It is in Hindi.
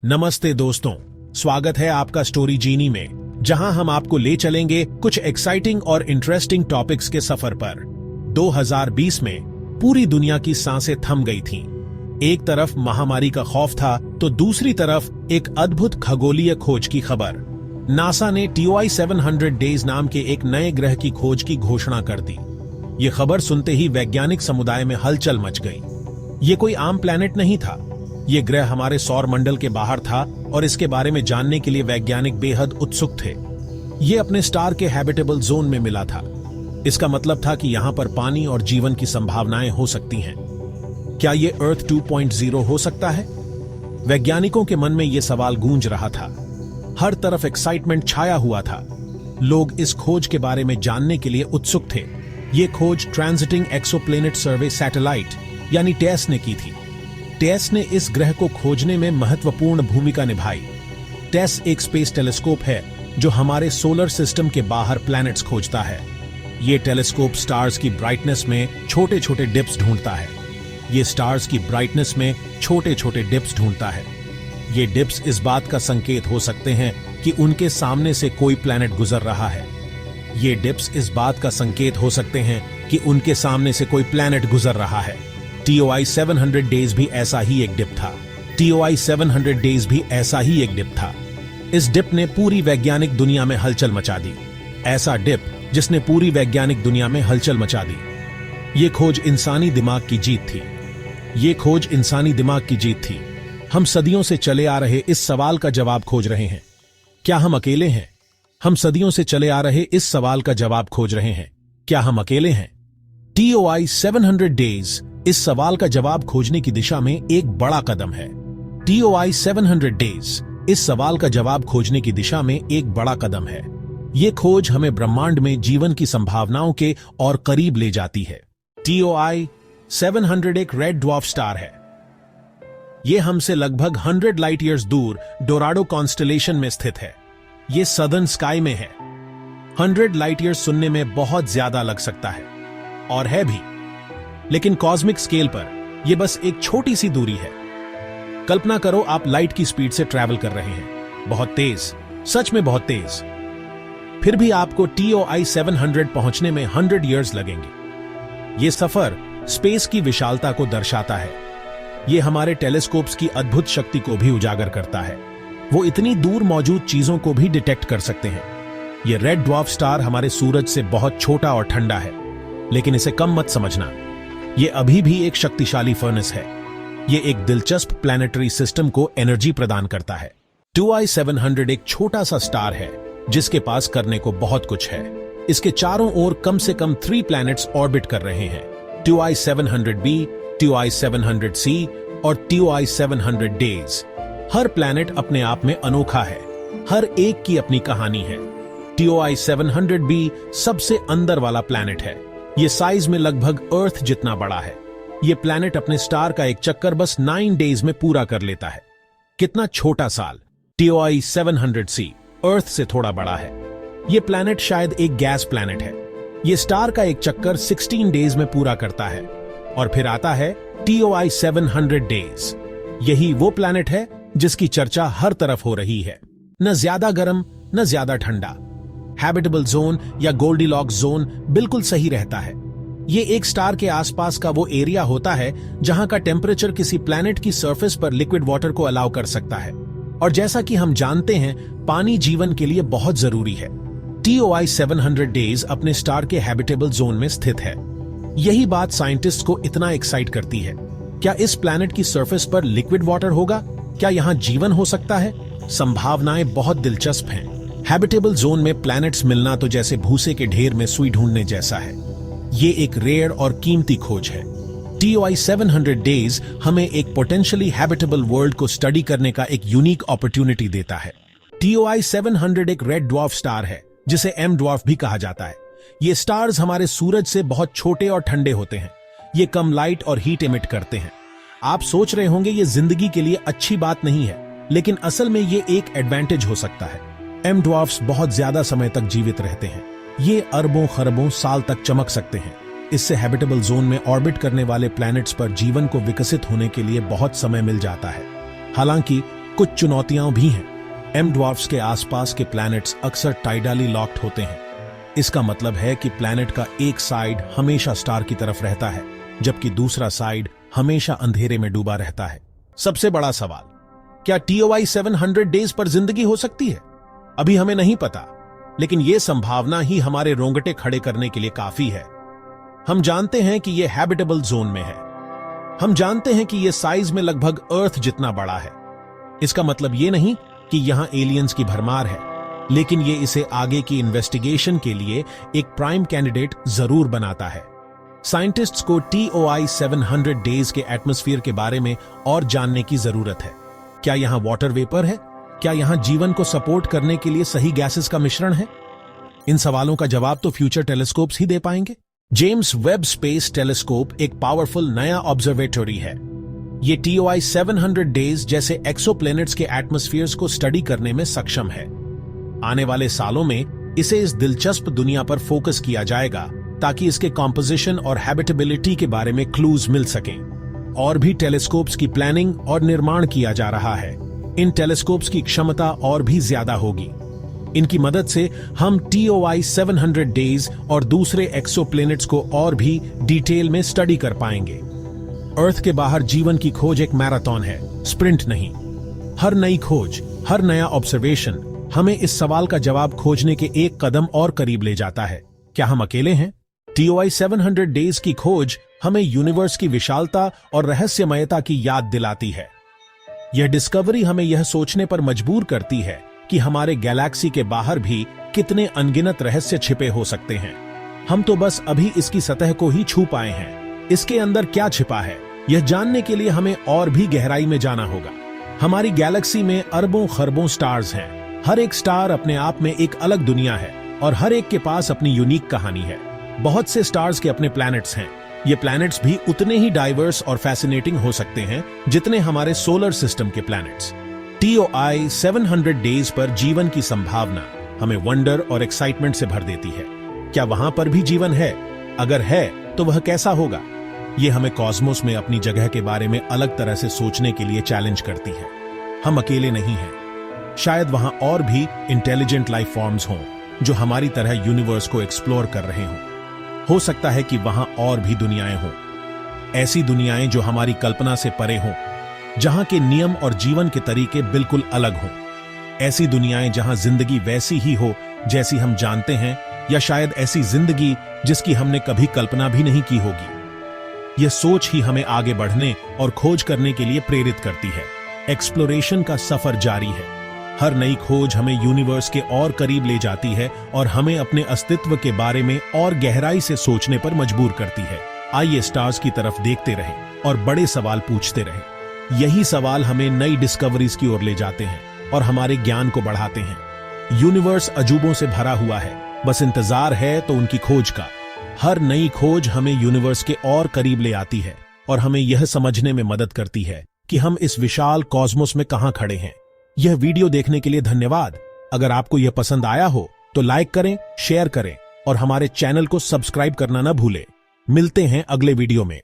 नमस्ते दोस्तों, स्वागत है आपका स्टोरी जीनी में, जहां हम आपको ले चलेंगे कुछ एक्साइटिंग और इंटरेस्टिंग टॉपिक्स के सफर पर। 2020 में पूरी दुनिया की सांसें थम गई थीं। एक तरफ महामारी का खौफ था तो दूसरी तरफ एक अद्भुत खगोलीय खोज की खबर। नासा ने TOI 700 डेज नाम के एक नए ग्रह की खोज की घोषणा कर दी। ये खबर सुनते ही वैज्ञानिक समुदाय में हलचल मच गई। ये कोई आम प्लैनेट नहीं था। ये ग्रह हमारे सौर मंडल के बाहर था और इसके बारे में जानने के लिए वैज्ञानिक बेहद उत्सुक थे। ये अपने स्टार के हैबिटेबल जोन में मिला था। इसका मतलब था कि यहां पर पानी और जीवन की संभावनाएं हो सकती हैं। क्या ये अर्थ 2.0 हो सकता है? वैज्ञानिकों के मन में यह सवाल गूंज रहा था। हर तरफ एक्साइटमेंट छाया हुआ था। लोग इस खोज के बारे में जानने के लिए उत्सुक थे। ये खोज ट्रांजिटिंग एक्सोप्लैनेट सर्वे सैटेलाइट यानी टेस ने की थी। टेस ने इस ग्रह को खोजने में महत्वपूर्ण भूमिका निभाई। टेस एक स्पेस टेलीस्कोप है जो हमारे सोलर सिस्टम के बाहर प्लैनेट्स खोजता है। ये टेलीस्कोप स्टार्स की ब्राइटनेस में छोटे छोटे डिप्स ढूंढता है। ये स्टार्स की ब्राइटनेस में छोटे छोटे डिप्स ढूंढता है। ये डिप्स इस बात का संकेत हो सकते हैं कि उनके सामने से कोई प्लैनेट गुजर रहा है। ये डिप्स इस बात का संकेत हो सकते हैं कि उनके सामने से कोई प्लैनेट गुजर रहा है। TOI 700 डेज भी ऐसा ही एक डिप था। TOI 700 डेज भी ऐसा ही एक डिप था। इस डिप ने पूरी वैज्ञानिक दुनिया में हलचल मचा दी। ऐसा डिप जिसने पूरी वैज्ञानिक दुनिया में हलचल मचा दी। ये खोज इंसानी दिमाग की जीत थी। ये खोज इंसानी दिमाग की जीत थी। हम सदियों से चले आ रहे इस सवाल का जवाब खोज रहे हैं। क्या हम अकेले हैं? हम सदियों से चले आ रहे इस सवाल का जवाब खोज रहे हैं। क्या हम अकेले हैं? TOI 700 डेज इस सवाल का जवाब खोजने की दिशा में एक बड़ा कदम है। TOI 700 डेज इस सवाल का जवाब खोजने की दिशा में एक बड़ा कदम है। यह खोज हमें ब्रह्मांड में जीवन की संभावनाओं के और करीब ले जाती है। TOI 700 एक रेड ड्वार्फ स्टार है। यह हमसे लगभग 100 लाइट ईयर्स दूर डोराडो कॉन्स्टेलेशन में स्थित है। यह सदर्न स्काई में है। 100 लाइट ईयर्स सुनने में बहुत ज्यादा लग सकता है, और है भी, लेकिन कॉस्मिक स्केल पर यह बस एक छोटी सी दूरी है। कल्पना करो आप लाइट की स्पीड से ट्रैवल कर रहे हैं, बहुत तेज, सच में बहुत तेज। फिर भी आपको TOI 700 पहुंचने में 100 इयर्स लगेंगे। यह सफर स्पेस की विशालता को दर्शाता है। यह हमारे टेलीस्कोप्स की अद्भुत शक्ति को भी उजागर करता है। वो इतनी दूर मौजूद चीजों को भी डिटेक्ट कर सकते हैं। यह रेड ड्वार्फ स्टार हमारे सूरज से बहुत छोटा और ठंडा है, लेकिन इसे कम मत समझना। यह अभी भी एक शक्तिशाली फर्नेस है। यह एक दिलचस्प प्लैनेटरी सिस्टम को एनर्जी प्रदान करता है। TOI 700 एक छोटा सा स्टार है जिसके पास करने को बहुत कुछ है। इसके चारों ओर कम से कम 3 प्लैनेट्स ऑर्बिट कर रहे हैं। TOI 700b, TOI 700c और TOI 700 डेज। हर प्लैनेट अपने आप में अनोखा है। हर एक की अपनी कहानी है। TOI 700b सबसे अंदर वाला प्लैनेट है। यह साइज में लगभग अर्थ जितना बड़ा है। यह प्लैनेट अपने स्टार का एक चक्कर बस 9 डेज में पूरा कर लेता है। कितना छोटा साल। TOI 700c अर्थ से थोड़ा बड़ा है। यह प्लैनेट शायद एक गैस प्लैनेट है। यह स्टार का एक चक्कर 16 डेज में पूरा करता है। और फिर आता है TOI 700 डेज। यही वो प्लैनेट है जिसकी चर्चा हर तरफ हो रही है। न ज्यादा गर्म न ज्यादा ठंडा। हैबिटेबल जोन या गोल्डीलॉक्स जोन बिल्कुल सही रहता है। यह एक स्टार के आसपास का वो एरिया होता है जहां का टेम्परेचर किसी प्लैनेट की सरफेस पर लिक्विड वाटर को अलाउ कर सकता है। और जैसा कि हम जानते हैं, पानी जीवन के लिए बहुत जरूरी है। TOI 700 डेज अपने स्टार के हैबिटेबल जोन में स्थित है। यही बात साइंटिस्ट को इतना एक्साइट करती है। क्या इस प्लैनेट की सरफेस पर लिक्विड वाटर होगा? क्या यहां जीवन हो सकता है? संभावनाएं बहुत दिलचस्प हैं। हैबिटेबल जोन में प्लैनेट्स मिलना तो जैसे भूसे के ढेर में सुई ढूंढने जैसा है। ये एक रेयर और कीमती खोज है। TOI 700 डेज हमें एक पोटेंशियली हैबिटेबल वर्ल्ड को स्टडी करने का एक यूनिक अपॉर्चुनिटी देता है। TOI 700 एक रेड ड्वार्फ स्टार है जिसे M ड्वार्फ भी कहा जाता है। ये स्टार्स हमारे सूरज से बहुत छोटे और ठंडे होते हैं। ये कम लाइट और हीट एमिट करते हैं। आप सोच रहे होंगे ये जिंदगी के लिए अच्छी बात नहीं है, लेकिन असल में ये एक एडवांटेज हो सकता है। M ड्वार्फ्स बहुत ज्यादा समय तक जीवित रहते हैं। ये अरबों खरबों साल तक चमक सकते हैं। इससे हैबिटेबल जोन में ऑर्बिट करने वाले प्लैनेट्स पर जीवन को विकसित होने के लिए बहुत समय मिल जाता है। हालांकि कुछ चुनौतियां भी हैं। एम ड्वार्फ्स के आसपास के प्लैनेट्स अक्सर टाइडली लॉक्ड होते हैं। इसका मतलब है कि प्लैनेट का एक साइड हमेशा स्टार की तरफ रहता है, जबकि दूसरा साइड हमेशा अंधेरे में डूबा रहता है। सबसे बड़ा सवाल, क्या TOI 700 डेज पर जिंदगी हो सकती है? अभी हमें नहीं पता, लेकिन यह संभावना ही हमारे रोंगटे खड़े करने के लिए काफी है। हम जानते हैं कि यह हैबिटेबल जोन में है। हम जानते हैं कि यह साइज में लगभग अर्थ जितना बड़ा है। इसका मतलब यह नहीं कि यहां एलियंस की भरमार है, लेकिन यह इसे आगे की इन्वेस्टिगेशन के लिए एक प्राइम कैंडिडेट जरूर बनाता है। साइंटिस्ट्स को TOI 700 डेज के एटमॉस्फेयर के बारे में और जानने की जरूरत है। क्या यहां वाटर वेपर है? क्या यहां जीवन को सपोर्ट करने के लिए सही गैसेस का मिश्रण है? इन सवालों का जवाब तो फ्यूचर टेलीस्कोप्स ही दे पाएंगे। जेम्स वेब स्पेस टेलीस्कोप एक पावरफुल नया ऑब्जर्वेटरी है। ये TOI 700 डेज जैसे एक्सोप्लैनेट्स के एटमॉस्फेयर्स को स्टडी करने में सक्षम है। आने वाले सालों में इसे इस दिलचस्प दुनिया पर फोकस किया जाएगा ताकि इसके कॉम्पोजिशन और हैबिटेबिलिटी के बारे में क्लूज मिल सकें। और भी टेलीस्कोप्स की प्लानिंग और निर्माण किया जा रहा है। इन टेलीस्कोप्स की क्षमता और भी ज्यादा होगी। इनकी मदद से हम TOI 700 डेज और दूसरे एक्सोप्लैनेट्स को और भी डिटेल में स्टडी कर पाएंगे। अर्थ के बाहर जीवन की खोज एक मैराथन है, स्प्रिंट नहीं। हर नई खोज, हर नया ऑब्जर्वेशन हमें इस सवाल का जवाब खोजने के एक कदम और करीब ले जाता है, क्या हम अकेले हैं? TOI 700 डेज की खोज हमें यूनिवर्स की विशालता और रहस्यमयता की याद दिलाती है। यह डिस्कवरी हमें यह सोचने पर मजबूर करती है कि हमारे गैलेक्सी के बाहर भी कितने अनगिनत रहस्य छिपे हो सकते हैं। हम तो बस अभी इसकी सतह को ही छू पाए हैं। इसके अंदर क्या छिपा है, यह जानने के लिए हमें और भी गहराई में जाना होगा। हमारी गैलेक्सी में अरबों खरबों स्टार्स हैं। हर एक स्टार अपने आप में एक अलग दुनिया है और हर एक के पास अपनी यूनिक कहानी है। बहुत से स्टार्स के अपने प्लैनेट्स हैं। ये प्लैनेट्स भी उतने ही डाइवर्स और फैसिनेटिंग हो सकते हैं जितने हमारे सोलर सिस्टम के प्लैनेट्स। TOI 700 डेज पर जीवन की संभावना हमें वंडर और एक्साइटमेंट से भर देती है। क्या वहां पर भी जीवन है? अगर है तो वह कैसा होगा? यह हमें कॉस्मोस में अपनी जगह के बारे में अलग तरह से सोचने के लिए चैलेंज करती है। हम अकेले नहीं हैं। शायद वहां और भी इंटेलिजेंट लाइफ फॉर्म्स हों जो हमारी तरह यूनिवर्स को एक्सप्लोर कर रहे हों। हो सकता है कि वहां और भी दुनियाएं हों, ऐसी दुनियाएं जो हमारी कल्पना से परे हों, जहां के नियम और जीवन के तरीके बिल्कुल अलग हों। ऐसी दुनियाएं जहां जिंदगी वैसी ही हो जैसी हम जानते हैं, या शायद ऐसी जिंदगी जिसकी हमने कभी कल्पना भी नहीं की होगी। यह सोच ही हमें आगे बढ़ने और खोज करने के लिए प्रेरित करती है। एक्सप्लोरेशन का सफर जारी है। हर नई खोज हमें यूनिवर्स के और करीब ले जाती है और हमें अपने अस्तित्व के बारे में और गहराई से सोचने पर मजबूर करती है। आइए स्टार्स की तरफ देखते रहें और बड़े सवाल पूछते रहें। यही सवाल हमें नई डिस्कवरीज की ओर ले जाते हैं और हमारे ज्ञान को बढ़ाते हैं। यूनिवर्स अजूबों से भरा हुआ है, बस इंतजार है तो उनकी खोज का। हर नई खोज हमें यूनिवर्स के और करीब ले आती है और हमें यह समझने में मदद करती है कि हम इस विशाल कॉस्मोस में कहां खड़े हैं। यह वीडियो देखने के लिए धन्यवाद। अगर आपको यह पसंद आया हो तो लाइक करें, शेयर करें और हमारे चैनल को सब्सक्राइब करना न भूलें। मिलते हैं अगले वीडियो में।